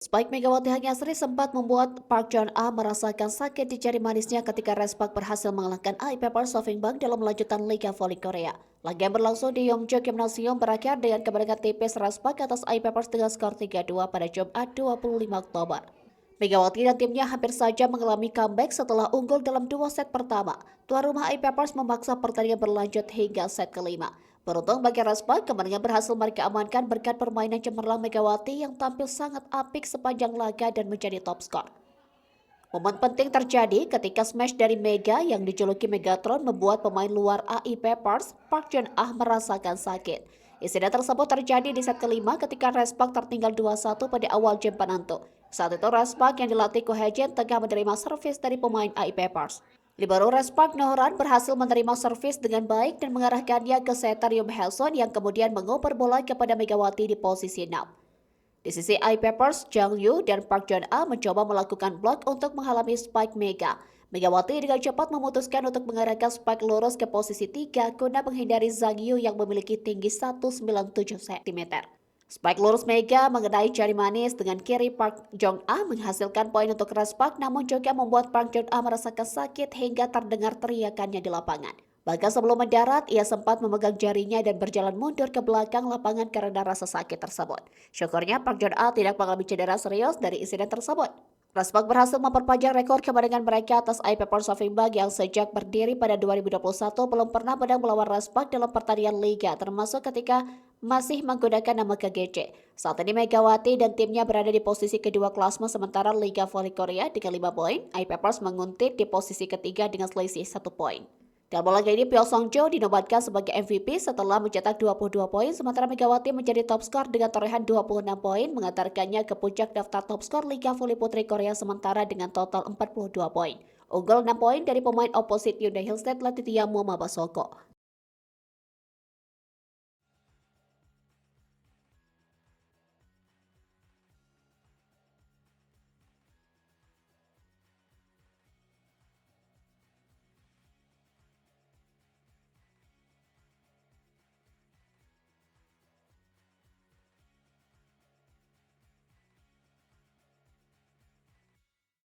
Spike Megawati Hanyasri sempat membuat Park John-a merasakan sakit di jari manisnya ketika Respak berhasil mengalahkan AIP Sofingbank dalam lanjutan Liga Voli Korea. Laga yang berlangsung di Yongju Gymnasium berakhir dengan kemenangan tipis Respak atas AIP dengan skor 3-2 pada Jumat 25 Oktober. Megawati dan timnya hampir saja mengalami comeback setelah unggul dalam dua set pertama. Tuan rumah AIP memaksa pertandingan berlanjut hingga set kelima. Beruntung bagi Respak, kemenangan berhasil mereka amankan berkat permainan cemerlang Megawati yang tampil sangat apik sepanjang laga dan menjadi top skor. Momen penting terjadi ketika smash dari Mega yang dijuluki Megatron membuat pemain luar AIP Park John-ah merasakan sakit. Insiden tersebut terjadi di set kelima ketika Respak tertinggal 2-1 pada awal game penentu. Saat itu Respak yang dilatih Ko Hye-jin tengah menerima servis dari pemain AIP Libero Respak Nohran berhasil menerima servis dengan baik dan mengarahkannya ke setter Yum Hae-son yang kemudian mengoper bola kepada Megawati di posisi 6. Di sisi AIP Jang Yu dan Park John-a mencoba melakukan blok untuk menghalangi spike Mega. Megawati dengan cepat memutuskan untuk mengarahkan spike lurus ke posisi 3 guna menghindari Zhang Yu yang memiliki tinggi 197 cm. Spike lurus Mega mengenai jari manis dengan kiri Park Jong-a menghasilkan poin untuk Respak namun juga membuat Park Jong-a merasakan sakit hingga terdengar teriakannya di lapangan. Bahkan sebelum mendarat, ia sempat memegang jarinya dan berjalan mundur ke belakang lapangan karena rasa sakit tersebut. Syukurnya Park Jong-a tidak mengalami cedera serius dari insiden tersebut. Respak berhasil memperpanjang rekor kemenangan mereka atas AIP Sofingbank yang sejak berdiri pada 2021 belum pernah menang melawan Respak dalam pertandingan liga, termasuk ketika masih menggunakan nama KGC. Saat ini Megawati dan timnya berada di posisi kedua klasmen sementara Liga Voli Korea dengan 5 poin, AIP menguntit di posisi ketiga dengan selisih 1 poin. Dalam laga ini, Pyo Song-jo dinobatkan sebagai MVP setelah mencetak 22 poin, sementara Megawati menjadi top skor dengan torehan 26 poin, mengantarkannya ke puncak daftar top skor Liga Voli Putri Korea sementara dengan total 42 poin. Unggul 6 poin dari pemain oposit Hyundai Hillstead Latitia Moma Basoko.